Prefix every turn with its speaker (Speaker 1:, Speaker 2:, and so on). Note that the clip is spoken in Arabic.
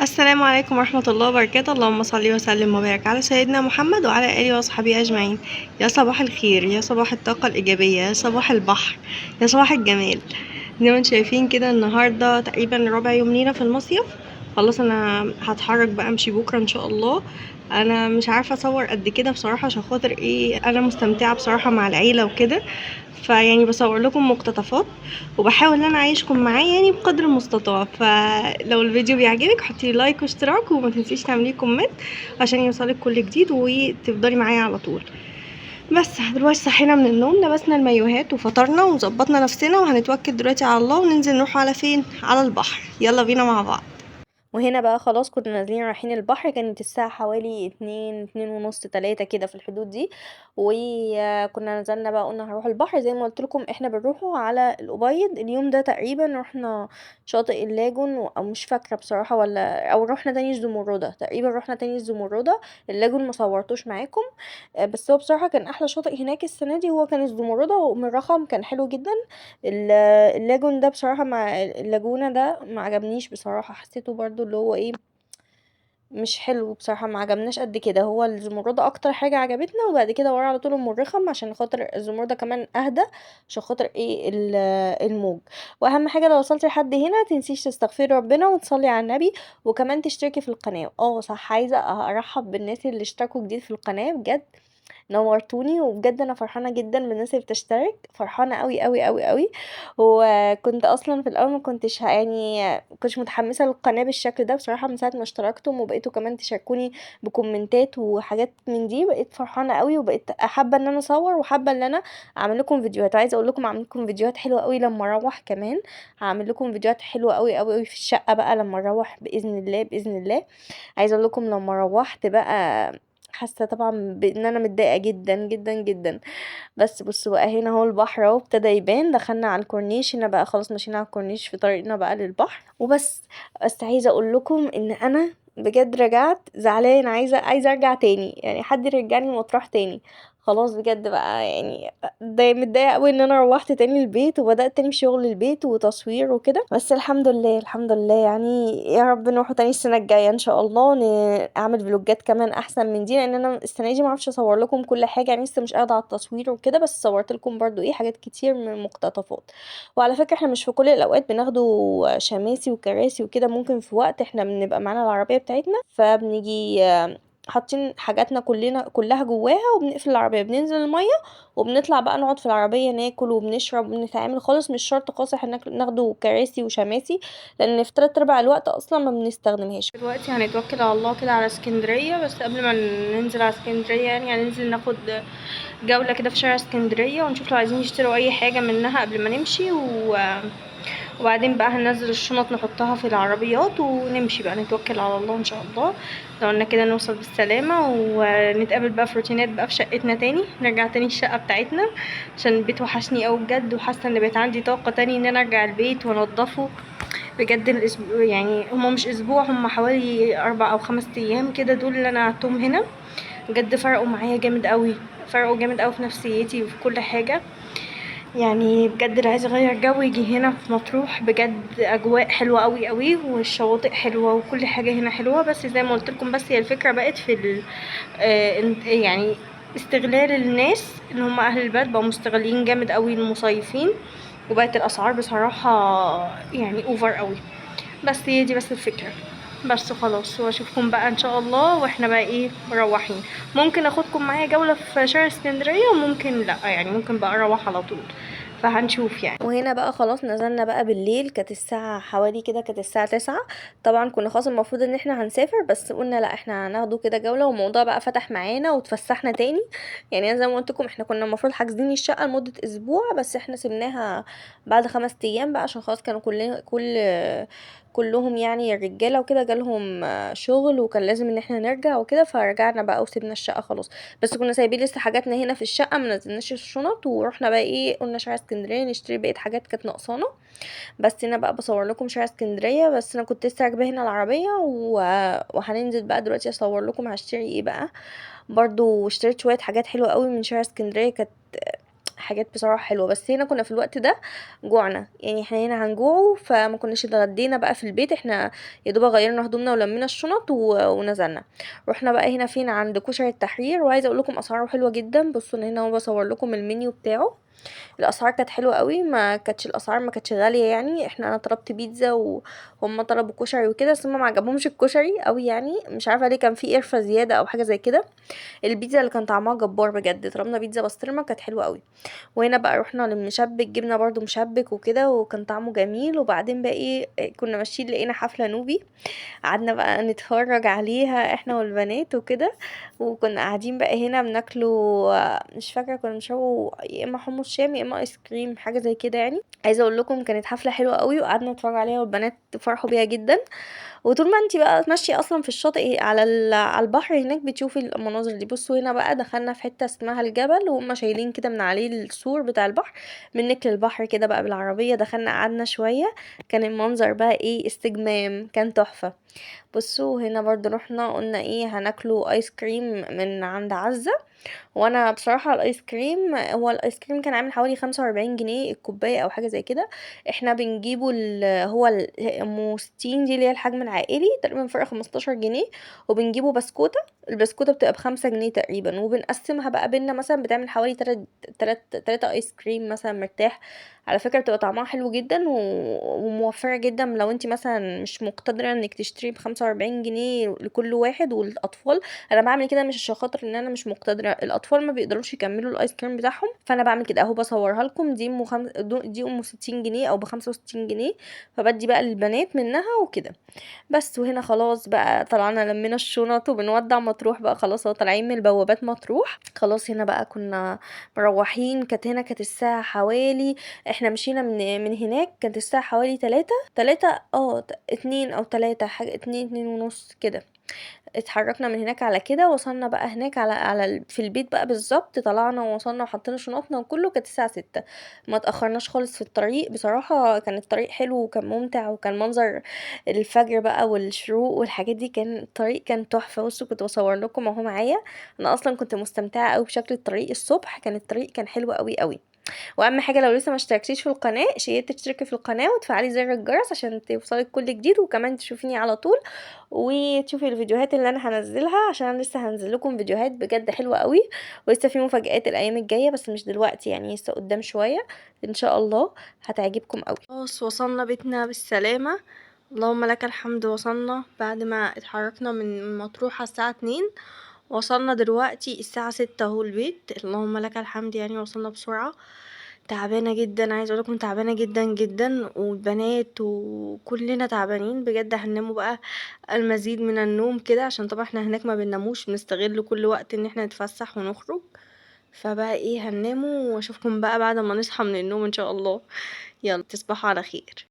Speaker 1: السلام عليكم ورحمة الله وبركاته. اللهم صل وسلم وبارك على سيدنا محمد وعلى آله وصحبه أجمعين. يا صباح الخير، يا صباح الطاقة الإيجابية، يا صباح البحر، يا صباح الجمال. زي ما انتم شايفين كده النهاردة تقريبا ربع يوم لينا في المصيف. خلاص انا هتحرك بقى امشي بكرة ان شاء الله. انا مش عارفة اصور قد كده بصراحة عشان خاطر ايه، انا مستمتعة بصراحة مع العيلة وكده، فيعني بصور لكم مقتطفات وبحاول ان انا اعيشكم معايا يعني بقدر المستطاع. فلو الفيديو بيعجبك حطي لايك واشتراك وما تنسيش تعملي كومنت عشان يوصلك كل جديد وتفضلي معايا على طول. بس دلوقتي صحينا من النوم، لبسنا المايوهات وفطرنا وظبطنا نفسنا وهنتوكل دلوقتي على الله وننزل نروح على فين، على البحر. يلا بينا مع بعض. وهنا بقى خلاص كنا نازلين رايحين البحر، كانت الساعة حوالي 2 2:30 3 كده في الحدود دي. وكنا نزلنا بقى قلنا هنروح البحر زي ما قلت لكم، احنا بنروحه على الأبيض. اليوم ده تقريبا رحنا شاطئ اللاجون او مش فاكرة بصراحة، ولا او رحنا تاني الزمردة، تقريبا رحنا تاني الزمردة. اللاجون مصورتوش معاكم. بس هو بصراحة كان احلى شاطئ هناك السنة دي هو كان الزمردة، ومن رقم كان حلو جدا. ال- اللاجون ده بصراحة مع اللاجونة ده ما عجبنيش بصراحة، حسيته برضو اللي هو ايه، مش حلو بصراحة، ما عجبناش قد كده. هو الزمردة اكتر حاجة عجبتنا، وبعد كده ورا على طول ام الرخم عشان خاطر الزمردة كمان اهدى، عشان خاطر ايه الموج. واهم حاجة لو وصلتي لحد هنا تنسيش تستغفري ربنا وتصلي على النبي، وكمان تشتركي في القناة. صح، عايزة ارحب بالناس اللي اشتركوا جديد في القناة بجد، نورتوني وبجد انا فرحانه جدا بالناس اللي بتشترك، فرحانه قوي قوي قوي قوي. وكنت اصلا في الاول ما كنتش يعني كنتش متحمسه للقناه بالشكل ده بصراحه، من ساعه ما اشتركتم وبقيتوا كمان تشاركوني بكومنتات وحاجات من دي، بقيت فرحانه قوي وبقيت حابه ان انا اصور وحابه ان انا اعمل لكم فيديوهات. وعايزه اقول لكم اعمل لكم فيديوهات حلوه قوي لما اروح، كمان هعمل لكم فيديوهات حلوه قوي قوي قوي في الشقه بقى لما اروح باذن الله باذن الله. عايزه اقول لكم لما روحت بقى حاسه طبعا بان انا متضايقه جدا جدا جدا. بس بصوا بقى، هنا هو البحر اهو ابتدى يبان، دخلنا على الكورنيش هنا بقى، خلاص ماشيين على الكورنيش في طريقنا بقى للبحر وبس. بس عايزه اقول لكم ان انا بجد رجعت زعلان، عايزه ارجع تاني، يعني حد يرجعني مطروح تاني. خلاص بجد بقى يعني متضايقه قوي ان انا روحت تاني البيت وبدات تاني شغل البيت وتصوير وكده. بس الحمد لله الحمد لله يعني، يا رب نروح تاني السنه الجايه ان شاء الله، اعمل فلوجات كمان احسن من دي، لان انا السنه دي ما اعرفش اصور لكم كل حاجه يعني، لسه مش قاعده على التصوير وكده، بس صورت لكم برضو ايه حاجات كتير من المقتطفات. وعلى فكره احنا مش في كل الاوقات بناخدوا شماسي وكراسي وكده، ممكن في وقت احنا بنبقى معانا العربيه بتاعتنا فبنيجي حاطين حاجاتنا كلها جواها وبنقفل العربيه، بننزل الميه وبنطلع بقى نقعد في العربيه ناكل وبنشرب وبنتعامل خالص. مش شرط خالص احنا ناخده كراسي وشماسي، لان في 3/4 الوقت اصلا ما بنستخدمهاش. دلوقتي هنتوكل على الله كده على اسكندريه، بس قبل ما ننزل على اسكندريه يعني هننزل ناخد جوله كده في شارع اسكندريه ونشوف لو عايزين نشتروا اي حاجه منها قبل ما نمشي وبعدين بقى هننزل الشنط نحطها في العربيات ونمشي بقى، نتوكل على الله ان شاء الله. لو قلنا كده نوصل بالسلامة ونتقابل بقى في روتينات بقى في شقتنا تاني، نرجع تاني الشقة بتاعتنا عشان البيت وحشني قوي بجد، وحاسة ان بقيت عندي طاقة تاني ان انا ارجع البيت وانضفه. بجد الاسبوع يعني هما مش اسبوع، هما حوالي 4 أو 5 ايام كده دول اللي انا قعدتهم هنا، بجد فرقوا معايا جامد قوي، فرقوا جامد قوي في نفسيتي وفي كل حاجة. يعني بجد اللي عايز يغير جو يجي هنا في مطروح، بجد اجواء حلوه قوي قوي والشواطئ حلوه وكل حاجه هنا حلوه. بس زي ما قلت لكم، بس هي الفكره بقت في يعني استغلال الناس، ان هم اهل البلد بقوا مستغلين جامد قوي المصيفين، وبقت الاسعار بصراحه يعني اوفر قوي. بس هي دي بس الفكره. بس خلاص، واشوفكم بقى ان شاء الله واحنا بقى ايه مروحين. ممكن اخدكم معايا جولة في شارع اسكندرية وممكن لا، يعني ممكن بقى اروح على طول، فهنشوف يعني. وهنا بقى خلاص نزلنا بقى بالليل، كانت الساعة حوالي كده، كانت الساعة 9. طبعا كنا خلاص المفروض ان احنا هنسافر، بس قلنا لا احنا هناخده كده جولة، والموضوع بقى فتح معانا وتفسحنا تاني. يعني انا زي ما قلت لكم احنا كنا المفروض حاجزين الشقة لمدة اسبوع، بس احنا سيبناها بعد 5 ايام بقى عشان خلاص كانوا كلهم يعني الرجاله وكده جالهم شغل، وكان لازم ان احنا نرجع وكده، فرجعنا بقى وسيبنا الشقه خلاص. بس كنا سايبين لسه حاجاتنا هنا في الشقه، ما نزلناش الشنط، ورحنا بقى ايه قلنا شارع اسكندريه نشتري بقيه حاجات كانت ناقصانا. بس هنا بقى بصور لكم شارع اسكندريه، بس انا كنت لسه راكبه هنا العربيه وهننزل بقى دلوقتي اصور لكم هشتري ايه بقى. برضو اشتريت شويه حاجات حلوه قوي من شارع اسكندريه، كانت
Speaker 2: حاجات بصراحة حلوة. بس هنا كنا في الوقت ده جوعنا، يعني احنا هنا هنجوعه، فما كناش اتغدينا بقى في البيت. احنا يا دوب غيرنا هدومنا ولمينا الشنط ونزلنا. رحنا بقى هنا فين، عند كشري التحرير. وعايزه اقول لكم اسعاره حلوه جدا. بصوا هنا هو بصور لكم المنيو بتاعه. الاسعار كانت حلوه قوي، ما كانتش الاسعار ما كانتش غاليه يعني. انا طلبت بيتزا وهم طلبوا كشري وكده، بس هم ما عجبهمش الكشري قوي يعني، مش عارفه ليه، كان في قرفه زياده او حاجه زي كده. البيتزا اللي كان طعمها جبار بجد. طلبنا بيتزا بسطرمه كانت حلوه قوي. وهنا بقى رحنا للمشبك، جبنا برضو مشبك وكده، وكان طعمه جميل. وبعدين بقى ايه، كنا ماشيين لقينا حفله نوبي، قعدنا بقى نتفرج عليها احنا والبنات وكده. وكنا قاعدين بقى هنا بناكلوا، مش فاكره كنا بنشربوا يا اما حمص شام يا اما ايس كريم، حاجه زي كده يعني. عايزه اقول لكم كانت حفله حلوه قوي، وقعدنا نتفرج عليها والبنات فرحوا بيها جدا. وطول ما انتي بقى ماشيه اصلا في الشاطئ على على البحر هناك بتشوفي المناظر دي. بصوا هنا بقى دخلنا في حته اسمها الجبل، وهم شايلين كده من عليه السور بتاع البحر، منك للبحر كده بقى بالعربيه. دخلنا قعدنا شويه، كان المنظر بقى ايه، استجمام، كان تحفه. بصوا هنا برضو رحنا قلنا ايه، هناكلوا ايس كريم من عند عزة. وانا بصراحة الايس كريم، هو الايس كريم كان عامل حوالي 45 جنيه الكوباية او حاجة زي كده. احنا بنجيبه هو ام 60 دي اللي هي الحجم العائلي، تقريبا فرق 15 جنيه. وبنجيبه بسكوتة، البسكوتة بتبقى ب5 جنيه تقريبا، وبنقسمها بقى بينا، مثلا بتعمل حوالي تلاتة ايس كريم مثلا مرتاح. على فكرة بتبقى طعمها حلو جدا وموفرة جدا. لو انت مثلا مش مقتدرة انك تشتري ب45 جنيه لكل واحد والاطفال، انا بعمل كده مش عشان خاطر ان انا مش مقتدرة، الاطفال ما بيقدروش يكملوا الايس كريم بتاعهم، فانا بعمل كده اهو، بصورها لكم. دي ام 60 جنيه او ب65 جنيه، فبدي بقى للبنات منها وكده. بس وهنا خلاص بقى طلعنا لمينا الشنط وبنودع مطروح بقى، خلاص هو طالعين من البوابات مطروح خلاص. هنا بقى كنا مروحين. كانت الساعة حوالي، احنا مشينا من هناك كانت الساعة حوالي 3 2 او 3 حاجة، 2 ونص كده. اتحركنا من هناك على كده، وصلنا بقى هناك في البيت بقى بالظبط. طلعنا ووصلنا وحطينا شنطنا وكله، كانت الساعة 6. ما تأخرناش خالص في الطريق بصراحة، كان الطريق حلو وكان ممتع، وكان منظر الفجر بقى والشروق والحاجات دي، كان الطريق كان تحفة. بصوا كنت بصور لكم اهو معايا. انا اصلا كنت مستمتعة قوي بشكل الطريق الصبح، كان الطريق كان حلو قوي قوي. واهم حاجه لو لسه ما اشتركتيش في القناه، شيء تشتركي في القناه وتفعلي زر الجرس عشان توصلك كل جديد، وكمان تشوفيني على طول وتشوفي الفيديوهات اللي انا هنزلها، عشان أنا لسه هنزل لكم فيديوهات بجد حلوه قوي. ولسه في مفاجآت الايام الجايه، بس مش دلوقتي يعني، لسه قدام شويه ان شاء الله هتعجبكم قوي. خلاص وصلنا بيتنا بالسلامه، اللهم لك الحمد. وصلنا بعد ما اتحركنا من مطروح على الساعة 2، وصلنا دلوقتي الساعة 6 اهو البيت، اللهم لك الحمد يعني، وصلنا بسرعة. تعبانة جدا، عايزة اقولكم تعبانة جدا جدا، والبنات وكلنا تعبانين بجد. هنناموا بقى المزيد من النوم كده، عشان طبعا احنا هناك ما بنناموش، بنستغل كل وقت ان احنا نتفسح ونخرج. فبقى ايه، هنناموا واشوفكم بقى بعد ما نصحى من النوم ان شاء الله. يلا تصبحوا على خير.